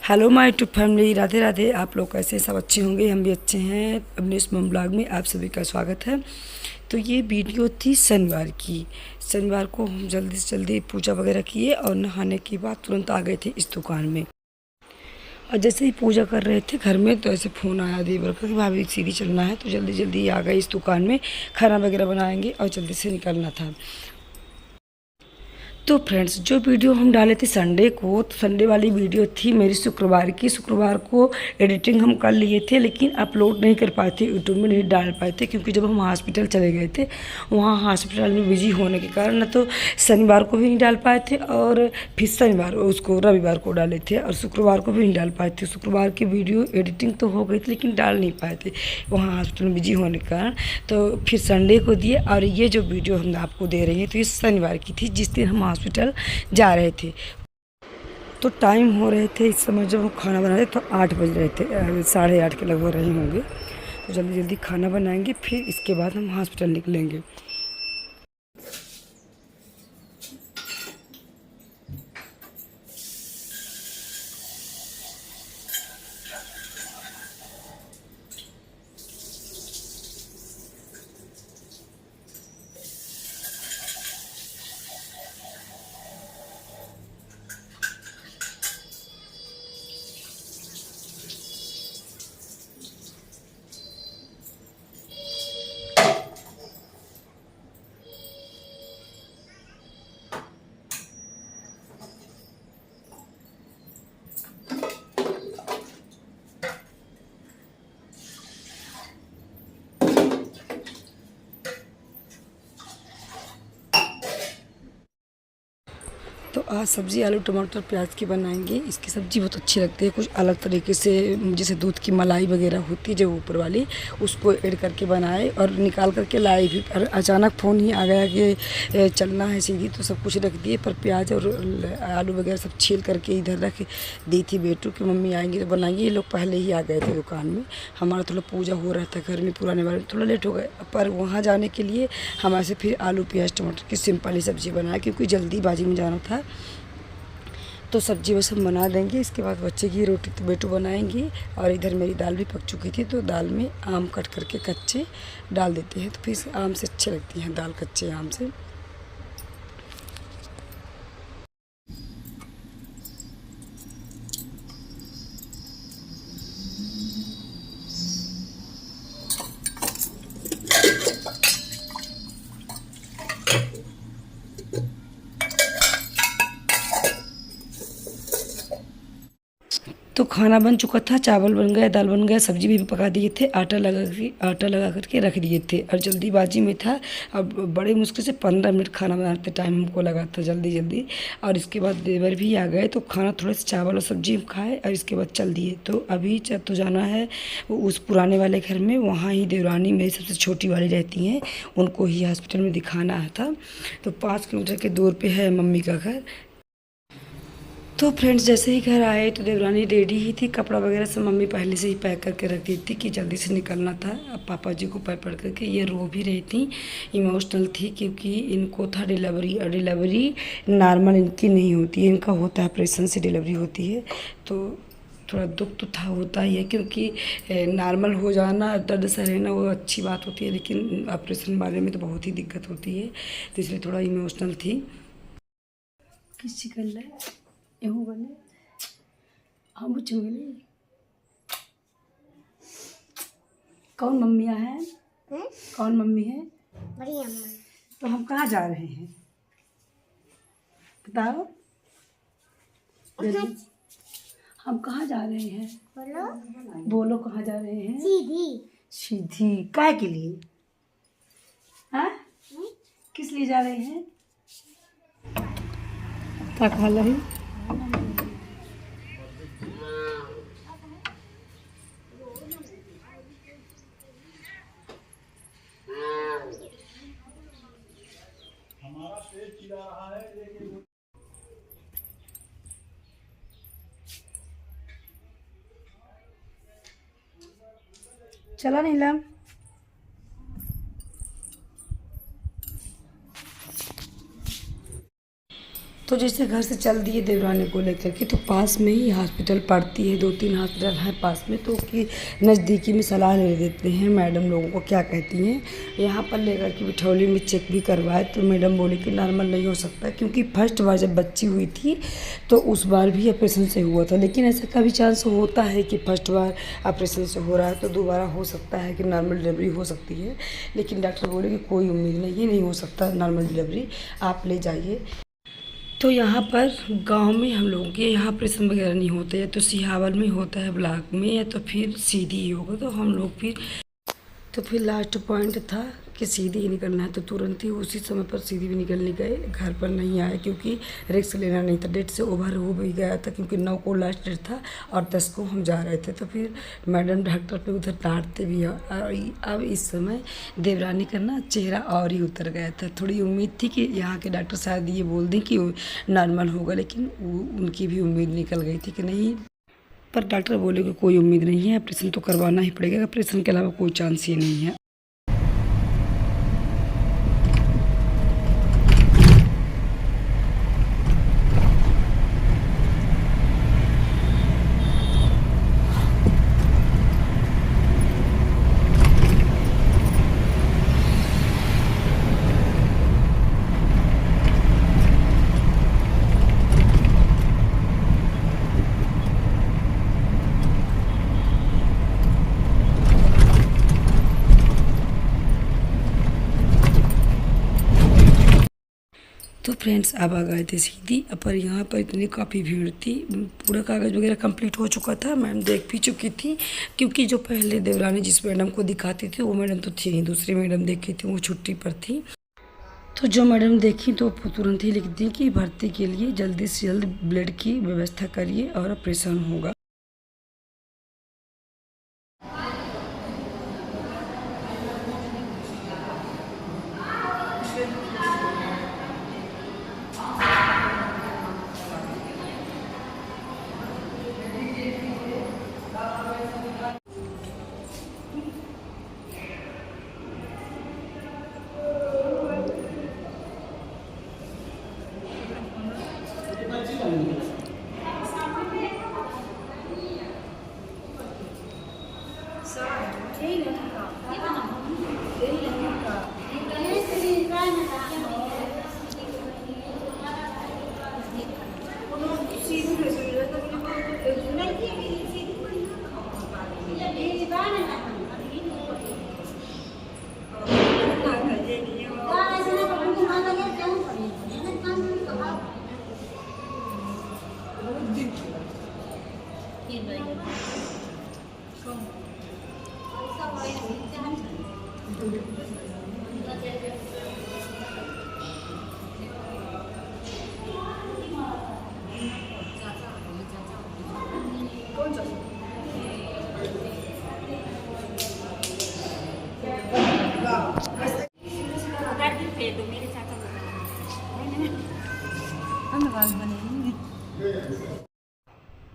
Hello my YouTube family, Radhe Radhe. आप लोग कैसे? सब अच्छे होंगे, हम भी अच्छे हैं। अपने इस मम ब्लॉग में आप सभी का स्वागत है। तो ये वीडियो थी शनिवार की। शनिवार को हम जल्दी से जल्दी पूजा वगैरह किए और नहाने के बाद तुरंत आ गए थे इस दुकान में। और जैसे ही पूजा कर रहे थे घर में, तो ऐसे फ़ोन आया देवर का कि भाभी सीधी चलना है। तो जल्दी जल्दी आ गए इस दुकान में, खाना वगैरह बनाएंगे और जल्दी से निकलना था। तो फ्रेंड्स, जो वीडियो हम डाले थे संडे को, तो संडे वाली वीडियो थी मेरी शुक्रवार की। शुक्रवार को एडिटिंग हम कर लिए थे, लेकिन अपलोड नहीं कर पाए थे, यूट्यूब में नहीं डाल पाए थे, क्योंकि जब हम हॉस्पिटल चले गए थे, वहाँ हॉस्पिटल में बिजी होने के कारण न तो शनिवार को भी नहीं डाल पाए थे, और फिर शनिवार उसको रविवार को डाले थे, और शुक्रवार को भी नहीं डाल पाए थे। शुक्रवार की वीडियो एडिटिंग तो हो गई थी, लेकिन डाल नहीं पाए थे वहाँ हॉस्पिटल में बिजी होने के कारण। तो फिर संडे को दिए, और ये जो वीडियो हम आपको दे रहे हैं, तो ये शनिवार की थी, जिस दिन हम हॉस्पिटल जा रहे थे। तो टाइम हो रहे थे इस समय, जब हम खाना बना रहे तो 8 बज रहे थे, 8:30 के लगभग रहे होंगे। तो जल्दी जल्दी खाना बनाएंगे, फिर इसके बाद हम हॉस्पिटल निकलेंगे। तो आज सब्ज़ी आलू टमाटर प्याज की बनाएंगे। इसकी सब्ज़ी बहुत अच्छी लगती है, कुछ अलग तरीके से, जैसे दूध की मलाई वगैरह होती है जो ऊपर वाली, उसको ऐड करके बनाए और निकाल करके लाए भी। और अचानक फ़ोन ही आ गया कि चलना है सीधी, तो सब कुछ रख दिए, पर प्याज और आलू वगैरह सब छील करके इधर रख दी थी बेटू कि मम्मी आएंगी तो बनाएंगे। ये लोग पहले ही आ गए थे दुकान में। हमारा थोड़ा पूजा हो रहा था घर में पुराने वाले, थोड़ा लेट हो गए, पर वहाँ जाने के लिए हम ऐसे फिर आलू प्याज टमाटर की सिंपल ही सब्ज़ी बनाए, क्योंकि जल्दीबाजी में जाना था। तो सब्ज़ी बस हम बना देंगे, इसके बाद बच्चे की रोटी तो बेटू बनाएंगी। और इधर मेरी दाल भी पक चुकी थी, तो दाल में आम कट करके कच्चे डाल देते हैं, तो फिर आम से अच्छी लगती हैं दाल कच्चे आम से। तो खाना बन चुका था, चावल बन गया, दाल बन गया, सब्जी भी पका दिए थे, आटा लगा करके रख दिए थे, और जल्दीबाजी में था। अब बड़े मुश्किल से 15 मिनट खाना बनाते टाइम हमको लगा था, जल्दी जल्दी। और इसके बाद देवर भी आ गए, तो खाना थोड़ा सा चावल और सब्जी हम खाए, और इसके बाद चल दिए। तो अभी तो जाना है उस पुराने वाले घर में, वहाँ ही देवरानी मेरी सबसे छोटी वाली रहती हैं, उनको ही हॉस्पिटल में दिखाना था। तो 5 किलोमीटर के दूर पर है मम्मी का घर। तो फ्रेंड्स, जैसे ही घर आए तो देवरानी रेडी ही थी, कपड़ा वगैरह सब मम्मी पहले से ही पैक करके रख दी थी कि जल्दी से निकलना था। अब पापा जी को पैर पड़ करके ये रो भी रही थी, इमोशनल थी, क्योंकि इनको था डिलीवरी, और डिलीवरी नॉर्मल इनकी नहीं होती है, इनका होता है ऑपरेशन से डिलीवरी होती है। तो थोड़ा दुख तो था, होता ही है, क्योंकि नॉर्मल हो जाना, दर्द सह रहना वो अच्छी बात होती है, लेकिन ऑपरेशन बारे में तो बहुत ही दिक्कत होती है, तो इसलिए थोड़ा इमोशनल थी। किसी कर ले एहू बने हम चुगली। कौन मम्मियाँ हैं? कौन मम्मी है? बड़ी अम्मा। तो हम कहाँ जा रहे हैं बताओ? हम कहाँ जा रहे हैं? बोलो बोलो, कहाँ जा रहे हैं? सीधी सीधी। काय के लिए? हाँ, किस लिए जा रहे हैं? क्या खा रही? चला नीलम। तो जैसे घर से चल दिए देवरानी को लेकर के, तो पास में ही हॉस्पिटल पड़ती है, 2-3 हॉस्पिटल हैं पास में, तो कि नज़दीकी में सलाह ले देते हैं मैडम लोगों को क्या कहती हैं। यहाँ पर लेकर के बिठौली में चेक भी करवाए तो मैडम बोली कि नॉर्मल नहीं हो सकता, क्योंकि फर्स्ट बार जब बच्ची हुई थी तो उस बार भी ऑपरेशन से हुआ था। लेकिन ऐसा कभी चांस होता है कि फर्स्ट बार ऑपरेशन से हो रहा है तो दोबारा हो सकता है कि नॉर्मल डिलीवरी हो सकती है। लेकिन डॉक्टर बोले कि कोई उम्मीद नहीं, ये नहीं हो सकता नॉर्मल डिलीवरी, आप ले जाइए। तो यहाँ पर गांव में हम लोगों के यहाँ ऑपरेशन वगैरह नहीं होते, या तो सिहावल में होता है ब्लॉक में, या तो फिर सीधी ही होगा। तो हम लोग फिर लास्ट पॉइंट था कि सीधी ही निकलना है, तो तुरंत ही उसी समय पर सीधी भी निकलने गए, घर पर नहीं आए क्योंकि रिस्क लेना नहीं था। डेट से ओवर हो भी गया था क्योंकि 9 को लास्ट डेट था और 10 को हम जा रहे थे। तो फिर मैडम डॉक्टर पे उधर डांटते भी हैं। और अब इस समय देवरानी का ना चेहरा और ही उतर गया था। थोड़ी उम्मीद थी कि यहाँ के डॉक्टर शायद ये बोल दें कि नॉर्मल होगा, लेकिन उनकी भी उम्मीद निकल गई थी कि नहीं। पर डॉक्टर बोले कि कोई उम्मीद नहीं है, ऑपरेशन तो करवाना ही पड़ेगा, ऑपरेशन के अलावा कोई चांस ही नहीं है। तो फ्रेंड्स अब आ गए थे सीधी, पर यहाँ पर इतनी काफ़ी भीड़ थी। पूरा कागज़ वगैरह कंप्लीट हो चुका था, मैम देख भी चुकी थी, क्योंकि जो पहले देवरानी जिस मैडम को दिखाती थी वो मैडम तो थी ही, दूसरी मैडम देखी थी वो छुट्टी पर थी। तो जो मैडम देखी तो तुरंत ही लिख दी कि भर्ती के लिए जल्दी से जल्द ब्लड की व्यवस्था करिए और ऑपरेशन होगा।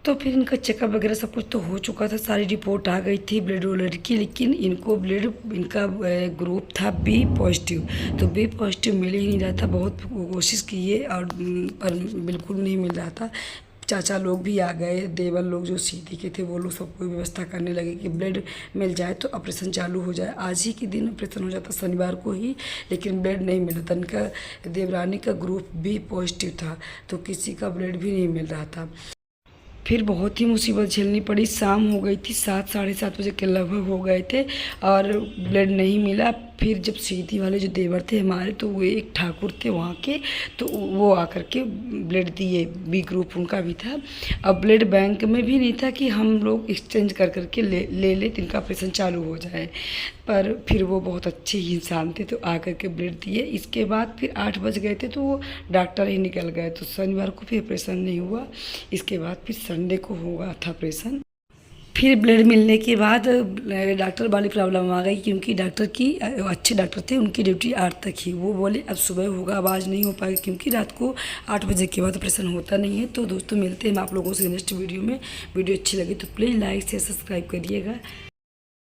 तो फिर इनका चेकअप वगैरह सब कुछ तो हो चुका था, सारी रिपोर्ट आ गई थी ब्लड वलड की, लेकिन इनको ब्लड इनका ग्रुप था बी पॉजिटिव। तो बी पॉजिटिव मिल ही नहीं रहा था, बहुत कोशिश किए और पर बिल्कुल नहीं मिल रहा था। चाचा लोग भी आ गए, देवर लोग जो सीधी के थे वो लोग सबको व्यवस्था करने लगे कि ब्लड मिल जाए तो ऑपरेशन चालू हो जाए। आज ही के दिन ऑपरेशन हो जाता, शनिवार को ही, लेकिन ब्लड नहीं मिला था। इनका देवरानी का ग्रुप बी पॉजिटिव था, तो किसी का ब्लड भी नहीं मिल रहा था। फिर बहुत ही मुसीबत झेलनी पड़ी। शाम हो गई थी, 7 साढ़े 7 बजे के लगभग हो गए थे और ब्लड नहीं मिला। फिर जब सीधी वाले जो देवर थे हमारे, तो वो एक ठाकुर थे वहाँ के, तो वो आकर के ब्लड दिए, बी ग्रुप उनका भी था। अब ब्लड बैंक में भी नहीं था कि हम लोग एक्सचेंज कर करके ले ले तो इनका ऑपरेशन चालू हो जाए। पर फिर वो बहुत अच्छे ही इंसान थे, तो आकर के ब्लड दिए। इसके बाद फिर 8 बज गए थे तो वो डॉक्टर ही निकल गए, तो शनिवार को भी ऑपरेशन नहीं हुआ। इसके बाद फिर संडे को हुआ था ऑपरेशन। फिर ब्लड मिलने के बाद डॉक्टर वाली प्रॉब्लम आ गई, क्योंकि डॉक्टर की अच्छे डॉक्टर थे, उनकी ड्यूटी 8 तक ही। वो बोले अब सुबह होगा, आवाज़ नहीं हो पाएगी, क्योंकि रात को 8 बजे के बाद ऑपरेशन होता नहीं है। तो दोस्तों मिलते हैं हम आप लोगों से नेक्स्ट वीडियो में। वीडियो अच्छी लगी तो प्लीज़ लाइक शेयर सब्सक्राइब करिएगा।